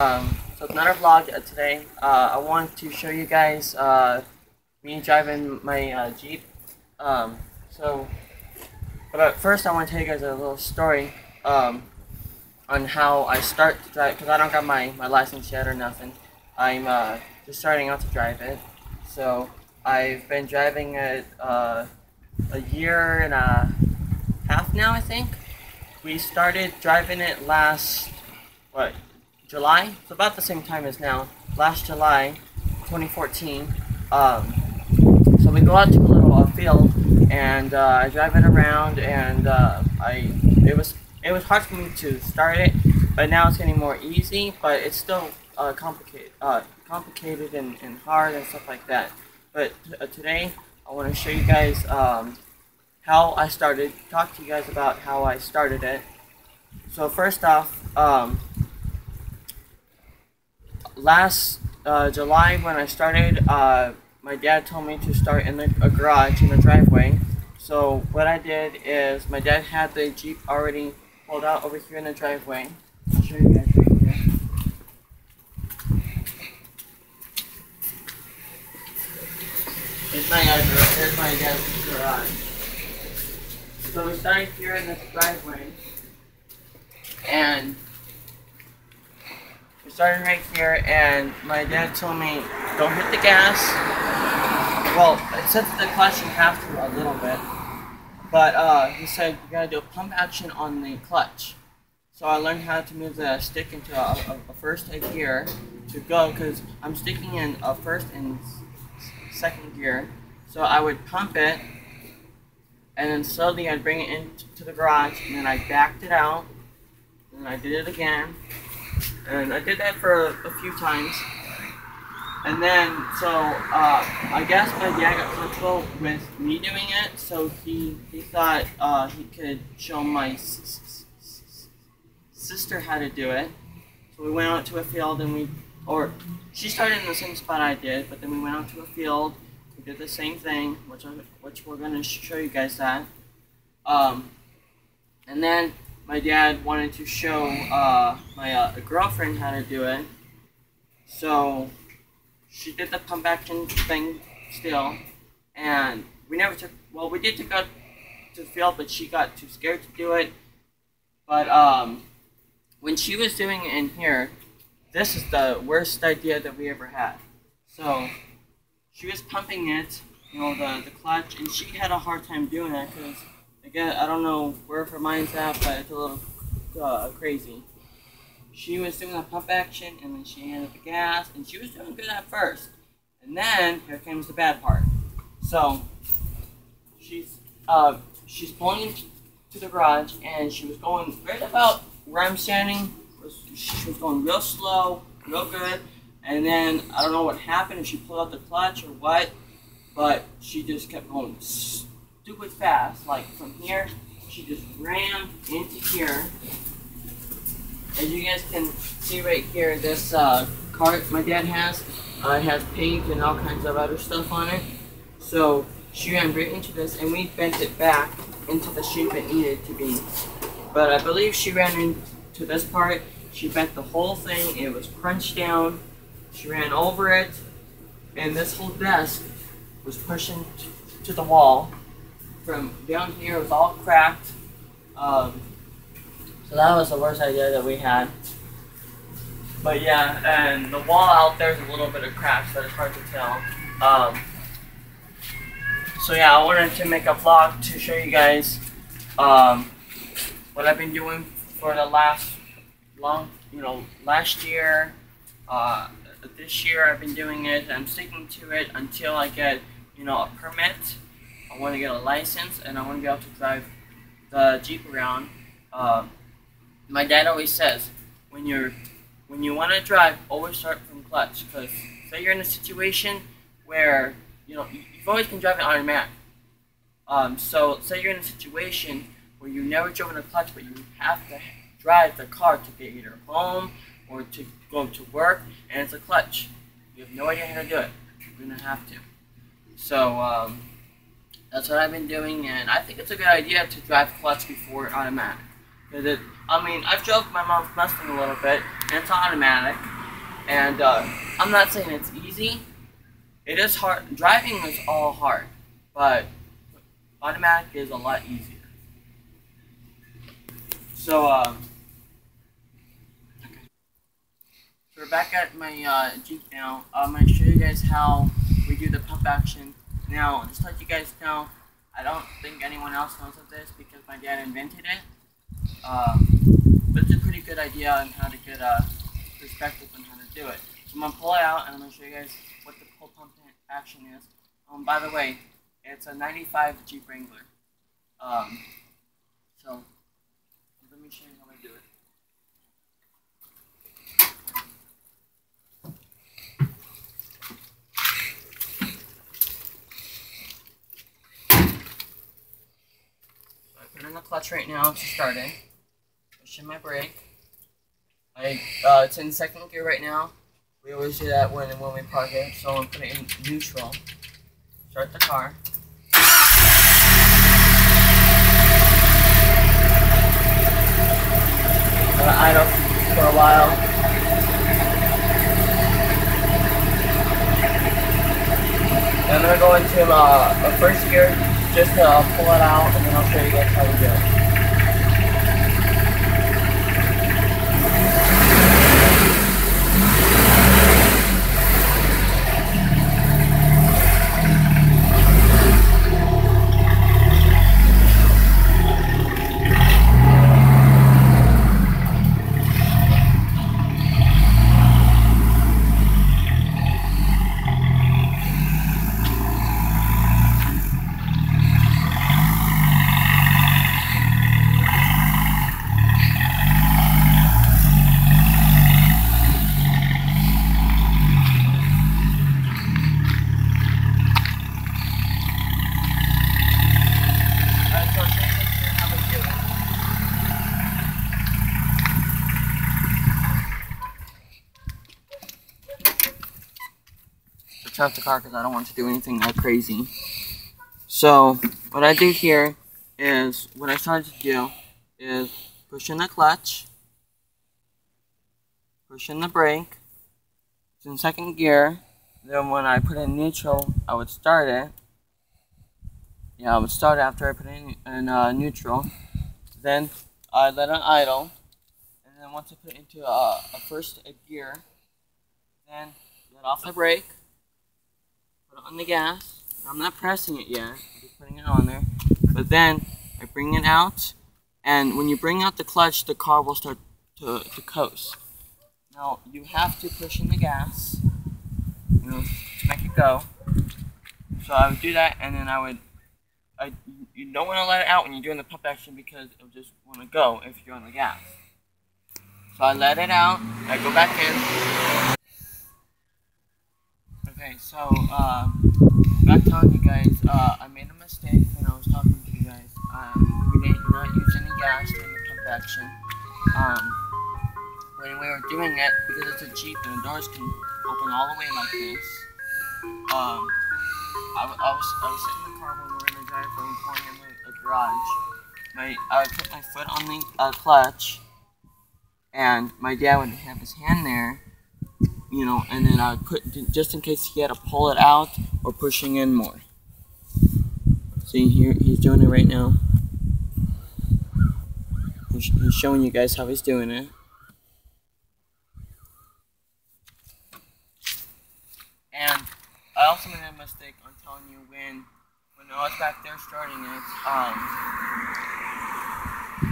So another vlog today. I want to show you guys me driving my Jeep. Um, so, but first I want to tell you guys a little story on how I start to drive, because I don't got my license yet or nothing. I'm just starting out to drive it. So I've been driving it a year and a half now, I think. We started driving it last, July? It's about the same time as now. Last July, 2014. So we go out to a little field, and I drive it around, and it was hard for me to start it, but now it's getting more easy. But it's still complicated and hard and stuff like that. But today I want to show you guys how I started. Talk to you guys about how I started it. So first off, last July when I started, my dad told me to start in a garage in the driveway. So what I did is my dad had the Jeep already pulled out over here in the driveway. I'll show you guys right here. Here's my dad's garage. So we started here in this driveway, and we started right here, and my dad told me, don't hit the gas. Well, it said the clutch you have to a little bit, but he said you gotta do a pump action on the clutch. So I learned how to move the stick into a first gear to go, because I'm sticking in a first and second gear. So I would pump it, and then slowly I'd bring it into the garage, and then I backed it out, and I did it again. And I did that for a few times. And then, so, I guess my dad got comfortable with me doing it, so he thought he could show my sister how to do it. So we went out to a field, and she started in the same spot I did, but then we went out to a field, we did the same thing, which we're going to show you guys that. And then my dad wanted to show my girlfriend how to do it, so she did the pump action thing still, and we did to go to the field, but she got too scared to do it. But when she was doing it in here, this is the worst idea that we ever had. So she was pumping it, the clutch, and she had a hard time doing that, because again, I don't know where her mind's at, but it's a little crazy. She was doing a pump action, and then she handed the gas, and she was doing good at first. And then here comes the bad part. So she's pulling into the garage, and she was going right about where I'm standing. She was going real slow, real good, and then I don't know what happened, if she pulled out the clutch or what, but she just kept going stupid fast. Like from here, she just ran into here. As you guys can see right here, this cart my dad has, it has paint and all kinds of other stuff on it. So she ran right into this, and we bent it back into the shape it needed to be. But I believe she ran into this part, she bent the whole thing, it was crunched down, she ran over it, and this whole desk was pushing to the wall. From down here, it was all cracked. So that was the worst idea that we had. But yeah, and the wall out there is a little bit of cracks, but it's hard to tell. So yeah, I wanted to make a vlog to show you guys what I've been doing for the last year. This year I've been doing it. I'm sticking to it until I get, a permit. I want to get a license, and I want to be able to drive the Jeep around. My dad always says, when you want to drive, always start from clutch, because say you're in a situation where you've always been driving automatic. So say you're in a situation where you've never driven a clutch, but you have to drive the car to get either home or to go to work, and it's a clutch. You have no idea how to do it. You're gonna have to. So that's what I've been doing, and I think it's a good idea to drive clutch before automatic. Because I've drove my mom's Mustang a little bit, and it's automatic. And I'm not saying it's easy. It is hard. Driving is all hard, but automatic is a lot easier. So we're back at my Jeep now. I'm going to show you guys how we do the pump action. Now, just to let you guys know, I don't think anyone else knows of this because my dad invented it. But it's a pretty good idea on how to get a perspective on how to do it. So I'm going to pull it out and I'm going to show you guys what the pull pump action is. By the way, it's a 95 Jeep Wrangler. So let me show you how I do it. In the clutch right now to start it. Pushing my brake. It's in second gear right now. We always do that when we park it. So I'm gonna put it in neutral. Start the car. Gonna idle for a while. Then I'm gonna go into first gear. Just to pull it out, and then I'll show you guys how we do it. Turn off the car because I don't want to do anything that crazy. So what I do here is what I started to do is push in the clutch, push in the brake. It's in second gear. Then when I put it in neutral, I would start it. Yeah, I would start after I put it in neutral. Then I let it idle, and then once I put it into a first gear, then let off the brake. Put it on the gas. I'm not pressing it yet, I'm just putting it on there. But then I bring it out, and when you bring out the clutch, the car will start to coast. Now you have to push in the gas, you know, to make it go. So I would do that, and then you don't want to let it out when you're doing the pump action because it'll just want to go if you're on the gas. So I let it out, I go back in. Okay, so, back telling you guys, I made a mistake when I was talking to you guys. We did not use any gas during the pump action. When we were doing it, because it's a Jeep and the doors can open all the way like this, I was sitting in the car when we were in the driveway and pulling in the garage. I would put my foot on the clutch, and my dad would have his hand there, you know, and then I would put, just in case he had to pull it out or pushing in more. See here, he's doing it right now. He's showing you guys how he's doing it. And I also made a mistake on telling you when I was back there starting it,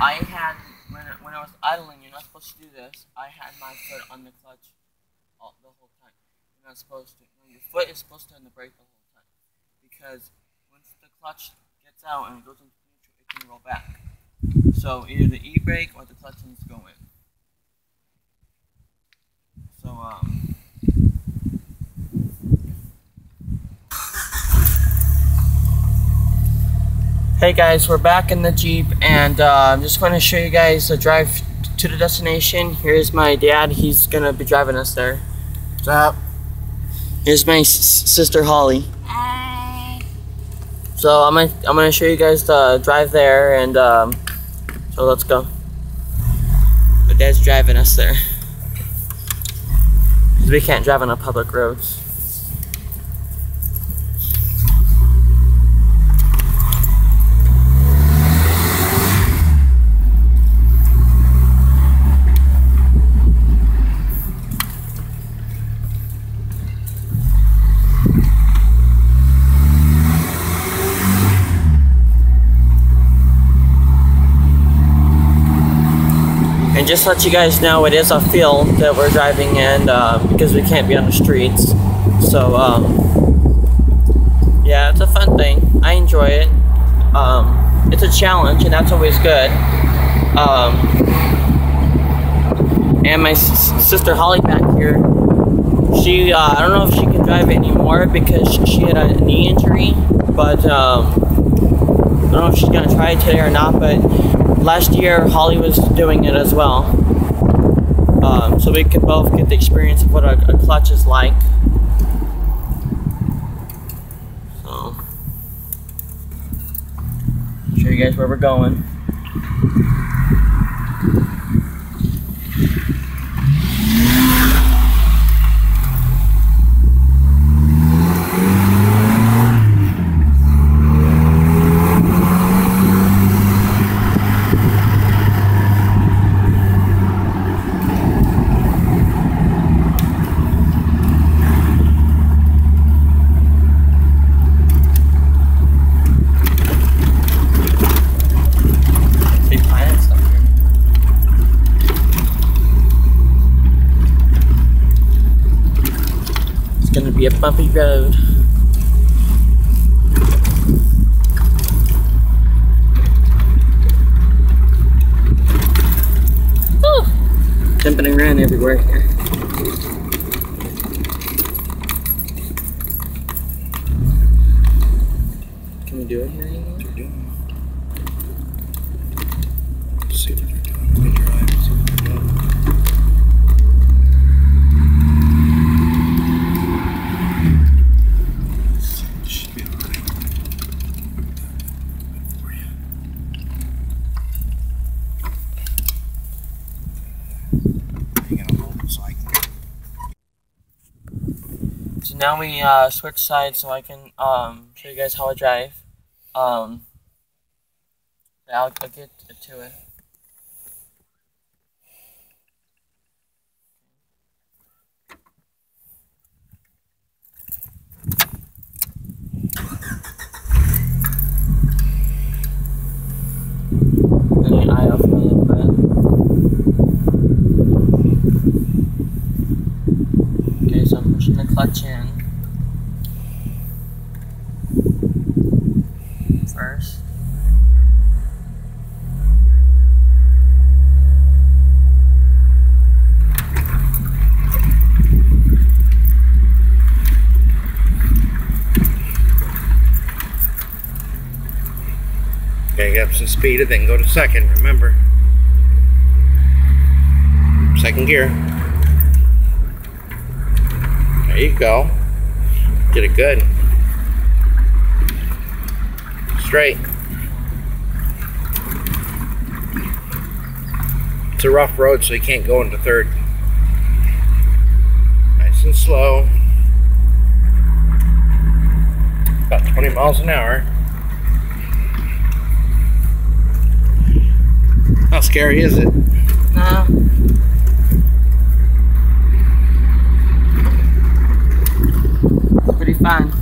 I had, when I was idling, you're not supposed to do this, I had my foot on the clutch the whole time. You're not supposed to. Your foot is supposed to on the brake the whole time. Because once the clutch gets out and it goes into neutral, it can roll back. So either the e-brake or the clutch needs to go in. So, hey guys, we're back in the Jeep, and I'm just going to show you guys a drive to the destination. Here's my dad. He's going to be driving us there. What's up? Here's my sister Holly. Hi. So I'm gonna show you guys the drive there, and so let's go. My dad's driving us there. because we can't drive on the public roads. And just to let you guys know, it is a field that we're driving in because we can't be on the streets. So, yeah, it's a fun thing. I enjoy it. It's a challenge, and that's always good. And my sister Holly back here, she, I don't know if she can drive anymore because she had a knee injury, but I don't know if she's going to try it today or not, but last year, Holly was doing it as well, so we could both get the experience of what a clutch is like. So, show you guys where we're going. It's gonna be a bumpy road. Woo! Jumping around everywhere here. Can we do it here anymore? What they're doing. See what they're doing. We drive, see what they're doing. Should be alright. For you. You're gonna hold it so I can. So now we switch sides so I can show you guys how I drive. I'll get to it. Let me eye off a little bit. Okay, so I'm pushing the clutch in first. Okay, get up some speed and then go to second, remember. Second gear. There you go. Get it good. Straight. It's a rough road, so you can't go into third. Nice and slow. About 20 miles an hour. How scary is it? No. Pretty fun.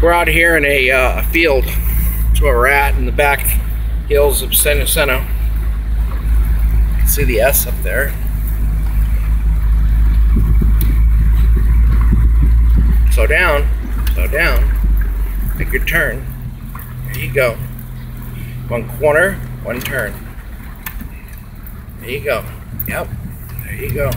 We're out here in a field. That's where we're at in the back hills of San Jacinto. See the S up there. Slow down. Slow down. Make your turn. There you go. One corner, one turn. There you go. Yep. There you go.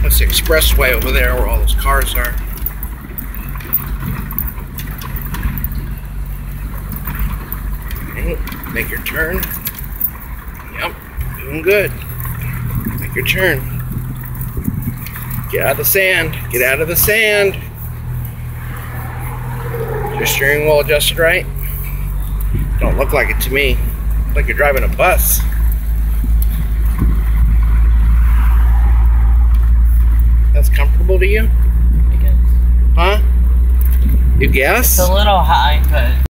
That's the expressway over there where all those cars are. Okay. Make your turn. Yep, doing good. Make your turn. Get out of the sand. Get out of the sand. Is your steering wheel adjusted right? Don't look like it to me. Look like you're driving a bus. That's comfortable to you? I guess. Huh? You guess? It's a little high, but